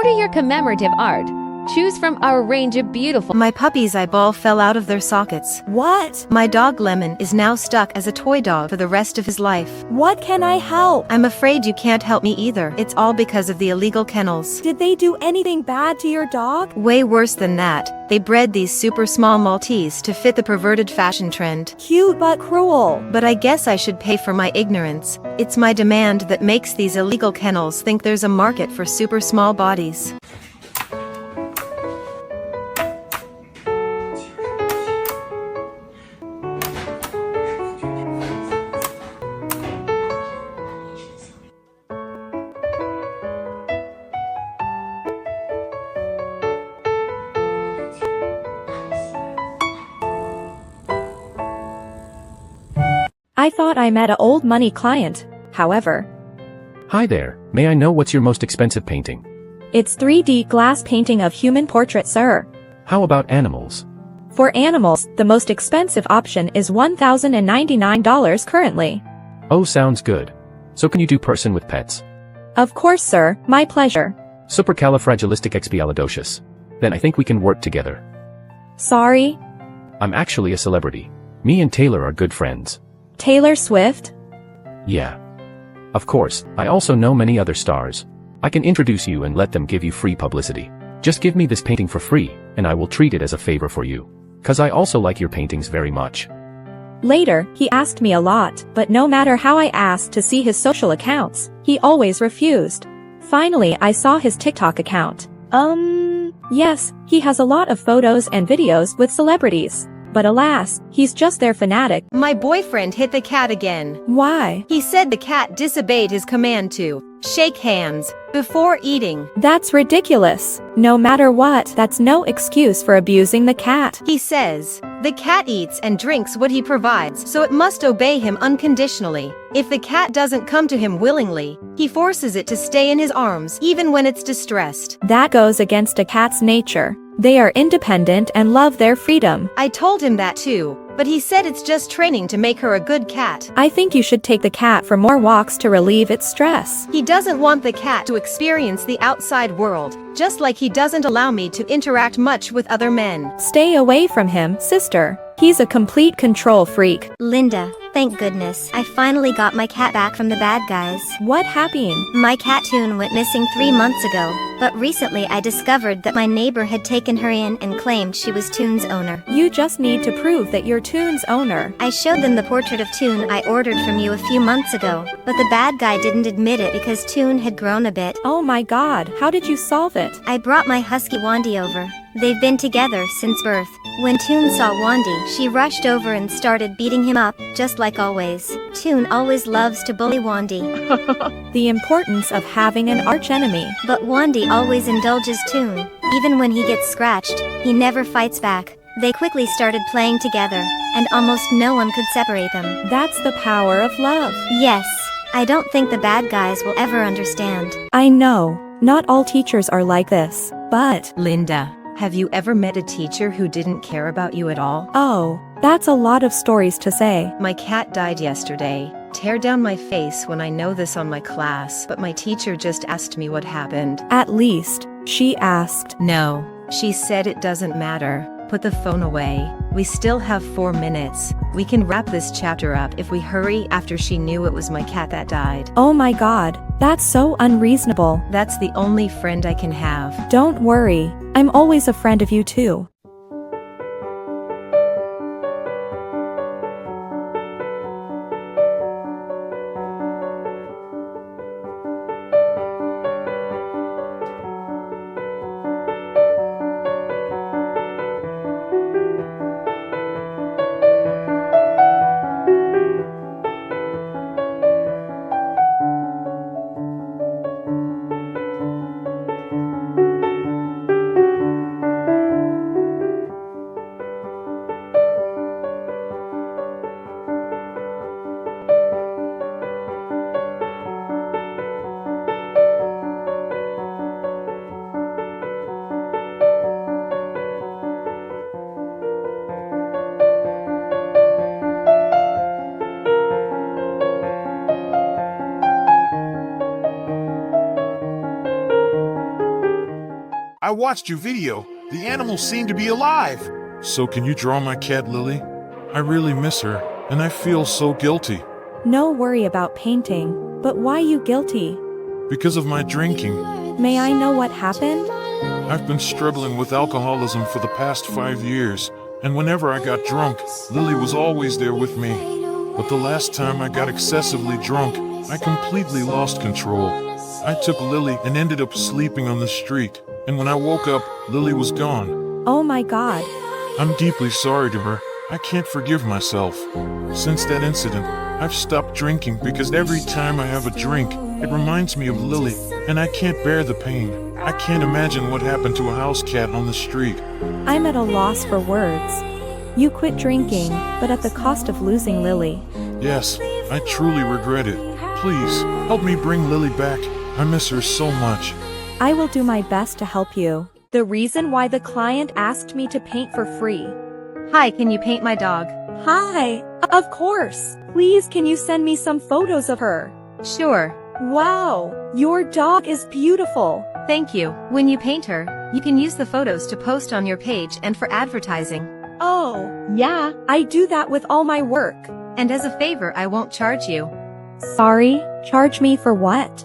Order your commemorative art. Choose from our range of beautiful. My puppy's eyeball fell out of their sockets. What? My dog Lemon is now stuck as a toy dog for the rest of his life. What can I help? I'm afraid you can't help me either. It's all because of the illegal kennels. Did they do anything bad to your dog? Way worse than that. They bred these super small Maltese to fit the perverted fashion trend. Cute but cruel. But I guess I should pay for my ignorance. It's my demand that makes these illegal kennels think there's a market for super small bodies. I thought I met a old money client, however. Hi there, may I know what's your most expensive painting? It's 3D glass painting of human portrait, sir. How about animals? For animals, the most expensive option is $1,099 currently. Oh, sounds good. So can you do person with pets? Of course, sir, my pleasure. Supercalifragilisticexpialidocious. Then I think we can work together. Sorry? I'm actually a celebrity. Me and Taylor are good friends. Taylor Swift? Yeah. Of course, I also know many other stars. I can introduce you and let them give you free publicity. Just give me this painting for free, and I will treat it as a favor for you. 'Cause I also like your paintings very much. Later, he asked me a lot, but no matter how I asked to see his social accounts, he always refused. Finally, I saw his TikTok account. Yes, he has a lot of photos and videos with celebrities. But alas, he's just their fanatic. My boyfriend hit the cat again. Why? He said the cat disobeyed his command to shake hands before eating. That's ridiculous. No matter what, that's no excuse for abusing the cat. He says, the cat eats and drinks what he provides, so it must obey him unconditionally. If the cat doesn't come to him willingly, he forces it to stay in his arms, even when it's distressed. That goes against a cat's nature. They are independent and love their freedom. I told him that too, but he said it's just training to make her a good cat. I think you should take the cat for more walks to relieve its stress. He doesn't want the cat to experience the outside world, just like he doesn't allow me to interact much with other men. Stay away from him, sister. He's a complete control freak. Linda, thank goodness, I finally got my cat back from the bad guys. What happened? My cat Toon went missing 3 months ago, but recently I discovered that my neighbor had taken her in and claimed she was Toon's owner. You just need to prove that you're Toon's owner. I showed them the portrait of Toon I ordered from you a few months ago, but the bad guy didn't admit it because Toon had grown a bit. Oh my god, how did you solve it? I brought my husky Wandy over. They've been together since birth. When Toon saw Wandy, she rushed over and started beating him up, just like always. Toon always loves to bully Wandy. The importance of having an archenemy. But Wandy always indulges Toon. Even when he gets scratched, he never fights back. They quickly started playing together, and almost no one could separate them. That's the power of love. Yes, I don't think the bad guys will ever understand. I know, not all teachers are like this, but... Linda, have you ever met a teacher who didn't care about you at all? Oh, that's a lot of stories to say. My cat died yesterday. Tear down my face when I know this on my class, but my teacher just asked me what happened. At least, she asked. No, she said it doesn't matter. Put the phone away. We still have 4 minutes. We can wrap this chapter up if we hurry after she knew it was my cat that died. Oh my god, that's so unreasonable. That's the only friend I can have. Don't worry, I'm always a friend of you too. I watched your video. The animals seem to be alive. So can you draw my cat, Lily? I really miss her, and I feel so guilty. No worry about painting, but why you guilty? Because of my drinking. May I know what happened? I've been struggling with alcoholism for the past 5 years, and whenever I got drunk, Lily was always there with me. But the last time I got excessively drunk, I completely lost control. I took Lily and ended up sleeping on the street, and when I woke up, Lily was gone. Oh my god. I'm deeply sorry to her. I can't forgive myself. Since that incident, I've stopped drinking because every time I have a drink, it reminds me of Lily, and I can't bear the pain. I can't imagine what happened to a house cat on the street. I'm at a loss for words. You quit drinking, but at the cost of losing Lily. Yes, I truly regret it. Please, help me bring Lily back. I miss her so much. I will do my best to help you. The reason why the client asked me to paint for free. Hi, can you paint my dog? Hi, of course. Please can you send me some photos of her? Sure. Wow, your dog is beautiful. Thank you. When you paint her, you can use the photos to post on your page and for advertising. Oh, yeah, I do that with all my work. And as a favor, I won't charge you. Sorry, charge me for what?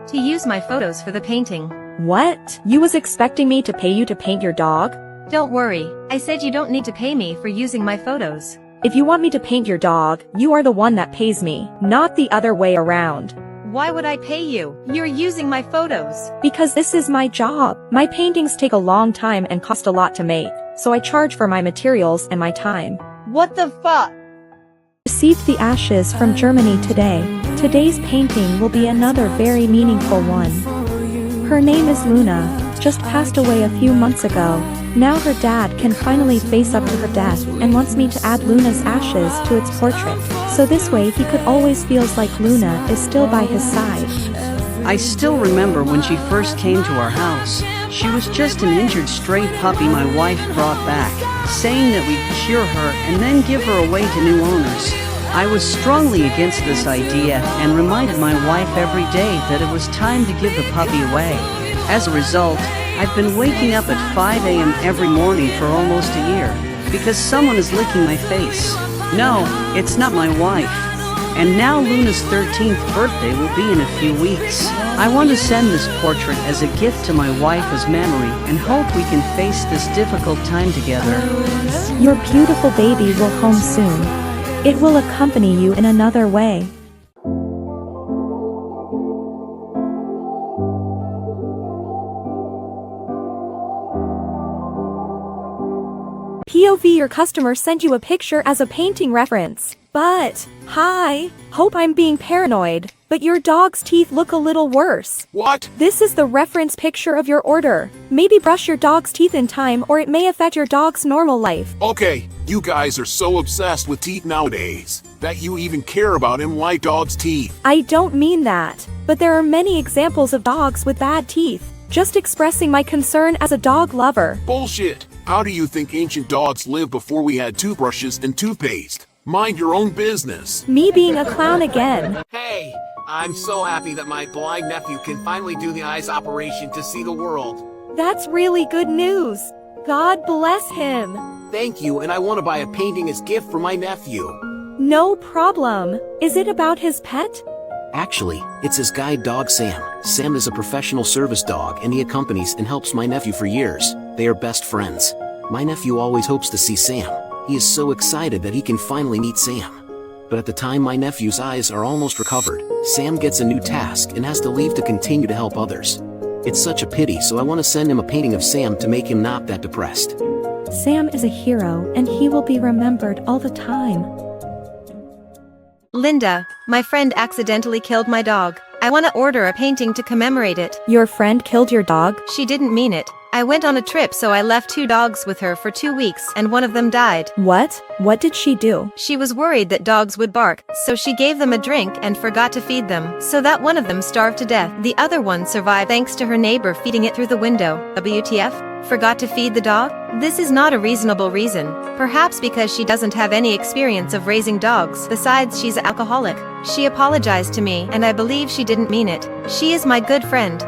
To use my photos for the painting. What? You was expecting me to pay you to paint your dog? Don't worry, I said you don't need to pay me for using my photos. If you want me to paint your dog, you are the one that pays me, not the other way around. Why would I pay you? You're using my photos. Because this is my job. My paintings take a long time and cost a lot to make, so I charge for my materials and my time. What the fuck? Received the ashes from Germany today. Today's painting will be another very meaningful one. Her name is Luna, just passed away a few months ago. Now her dad can finally face up to her death and wants me to add Luna's ashes to its portrait. So this way he could always feels like Luna is still by his side. I still remember when she first came to our house. She was just an injured stray puppy my wife brought back, saying that we'd cure her and then give her away to new owners. I was strongly against this idea and reminded my wife every day that it was time to give the puppy away. As a result, I've been waking up at 5 a.m. every morning for almost a year, because someone is licking my face. No, it's not my wife. And now Luna's 13th birthday will be in a few weeks. I want to send this portrait as a gift to my wife as memory and hope we can face this difficult time together. Your beautiful baby will home soon. It will accompany you in another way. POV, your customer sent you a picture as a painting reference. But, hi, hope I'm being paranoid, but your dog's teeth look a little worse. What? This is the reference picture of your order. Maybe brush your dog's teeth in time or it may affect your dog's normal life. Okay, you guys are so obsessed with teeth nowadays that you even care about him like dog's teeth. I don't mean that, but there are many examples of dogs with bad teeth. Just expressing my concern as a dog lover. Bullshit. How do you think ancient dogs lived before we had toothbrushes and toothpaste? Mind your own business. Me being a clown again. Hey, I'm so happy that my blind nephew can finally do the eyes operation to see the world. That's really good news. God bless him. Thank you, and I want to buy a painting as gift for my nephew. No problem. Is it about his pet? Actually, it's his guide dog Sam. Sam is a professional service dog and he accompanies and helps my nephew for years. They are best friends. My nephew always hopes to see Sam. He is so excited that he can finally meet Sam. But at the time my nephew's eyes are almost recovered, Sam gets a new task and has to leave to continue to help others. It's such a pity, so I want to send him a painting of Sam to make him not that depressed. Sam is a hero and he will be remembered all the time. Linda, my friend accidentally killed my dog. I want to order a painting to commemorate it. Your friend killed your dog? She didn't mean it. I went on a trip, so I left 2 dogs with her for 2 weeks and one of them died. What? What did she do? She was worried that dogs would bark, so she gave them a drink and forgot to feed them, so that one of them starved to death. The other one survived thanks to her neighbor feeding it through the window. WTF? Forgot to feed the dog? This is not a reasonable reason. Perhaps because she doesn't have any experience of raising dogs. Besides, she's an alcoholic. She apologized to me, and I believe she didn't mean it. She is my good friend.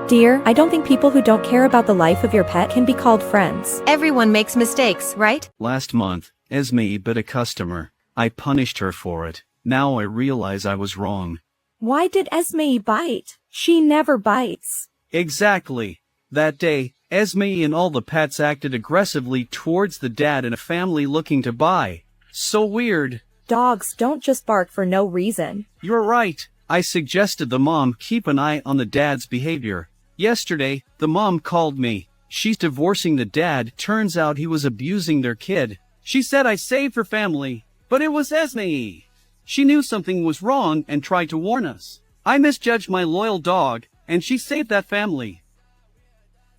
Dear, I don't think people who don't care about the life of your pet can be called friends. Everyone makes mistakes, right? Last month, Esme bit a customer. I punished her for it. Now I realize I was wrong. Why did Esme bite? She never bites. Exactly. That day, Esme and all the pets acted aggressively towards the dad in a family looking to buy. So weird. Dogs don't just bark for no reason. You're right. I suggested the mom keep an eye on the dad's behavior. Yesterday, the mom called me. She's divorcing the dad. Turns out he was abusing their kid. She said I saved her family, but it was Esme. She knew something was wrong and tried to warn us. I misjudged my loyal dog, and she saved that family.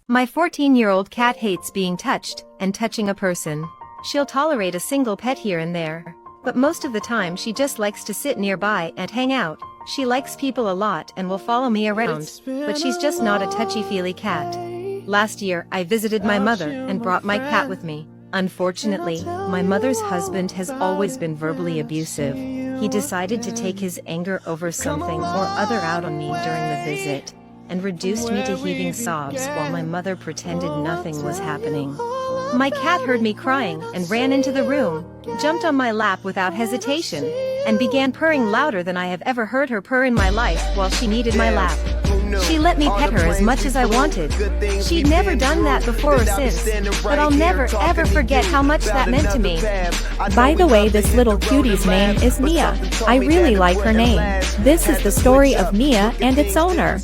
My 14-year-old cat hates being touched and touching a person. She'll tolerate a single pet here and there, but most of the time she just likes to sit nearby and hang out. She likes people a lot and will follow me around, but she's just not a touchy-feely cat. Last year, I visited my mother and brought my cat with me. Unfortunately, my mother's husband has always been verbally abusive. He decided to take his anger over something or other out on me during the visit, and reduced me to heaving sobs while my mother pretended nothing was happening. My cat heard me crying and ran into the room, jumped on my lap without hesitation, and began purring louder than I have ever heard her purr in my life while she needed my lap. She let me pet her as much as I wanted. She'd never done that before or since, but I'll never ever forget how much that meant to me. By the way, this little cutie's name is Nia. I really like her name. This is the story of Nia and its owner.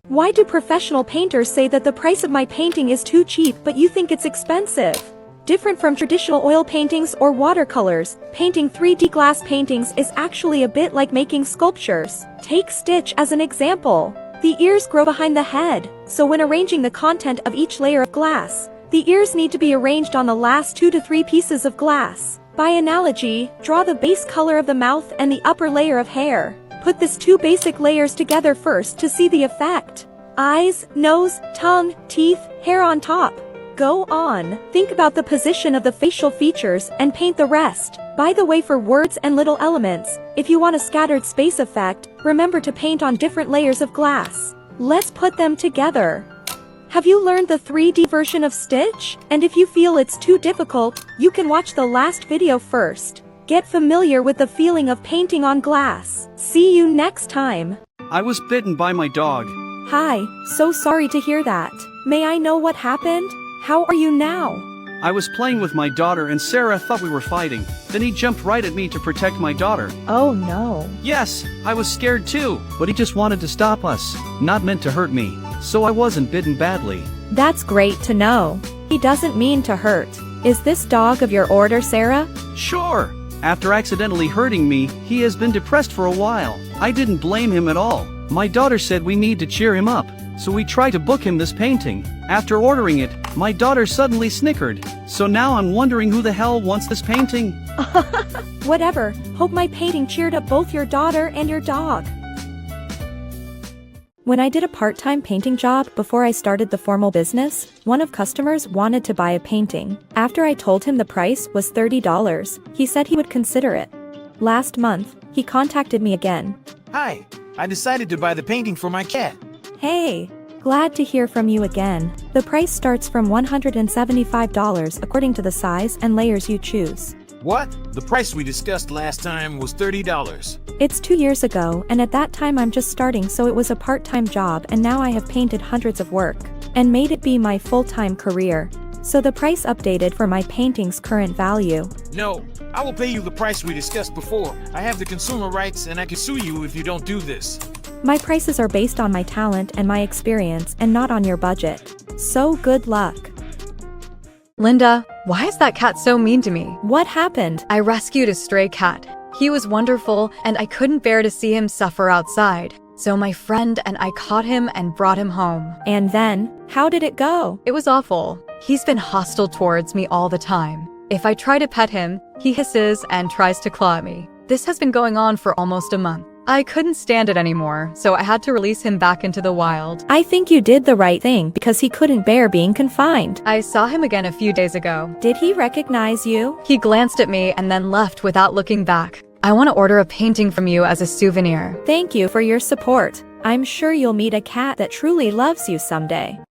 Why do professional painters say that the price of my painting is too cheap but you think it's expensive? Different from traditional oil paintings or watercolors, painting 3D glass paintings is actually a bit like making sculptures. Take Stitch as an example. The ears grow behind the head, so when arranging the content of each layer of glass, the ears need to be arranged on the last 2 to 3 pieces of glass. By analogy, draw the base color of the mouth and the upper layer of hair. Put these 2 basic layers together first to see the effect. Eyes, nose, tongue, teeth, hair on top. Go on. Think about the position of the facial features and paint the rest. By the way, for words and little elements, if you want a scattered space effect, remember to paint on different layers of glass. Let's put them together. Have you learned the 3D version of Stitch? And if you feel it's too difficult, you can watch the last video first. Get familiar with the feeling of painting on glass. See you next time. I was bitten by my dog. Hi, so sorry to hear that. May I know what happened? How are you now? I was playing with my daughter and Sarah thought we were fighting. Then he jumped right at me to protect my daughter. Oh no. Yes, I was scared too, but he just wanted to stop us. Not meant to hurt me, so I wasn't bitten badly. That's great to know. He doesn't mean to hurt. Is this dog of your order, Sarah? Sure. After accidentally hurting me, he has been depressed for a while. I didn't blame him at all. My daughter said we need to cheer him up, so we tried to book him this painting. After ordering it, my daughter suddenly snickered. So now I'm wondering who the hell wants this painting? Whatever. Hope my painting cheered up both your daughter and your dog. When I did a part-time painting job before I started the formal business, one of customers wanted to buy a painting. After I told him the price was $30, he said he would consider it. Last month, he contacted me again. Hi, I decided to buy the painting for my cat. Hey, glad to hear from you again. The price starts from $175 according to the size and layers you choose. What? The price we discussed last time was $30. It's 2 years ago, and at that time I'm just starting, so it was a part-time job, and now I have painted hundreds of work and made it be my full-time career. So the price updated for my painting's current value. No, I will pay you the price we discussed before. I have the consumer rights and I can sue you if you don't do this. My prices are based on my talent and my experience and not on your budget. So good luck. Linda, why is that cat so mean to me? What happened? I rescued a stray cat. He was wonderful, and I couldn't bear to see him suffer outside. So my friend and I caught him and brought him home. And then, how did it go? It was awful. He's been hostile towards me all the time. If I try to pet him, he hisses and tries to claw at me. This has been going on for almost a month. I couldn't stand it anymore, so I had to release him back into the wild. I think you did the right thing because he couldn't bear being confined. I saw him again a few days ago. Did he recognize you? He glanced at me and then left without looking back. I want to order a painting from you as a souvenir. Thank you for your support. I'm sure you'll meet a cat that truly loves you someday.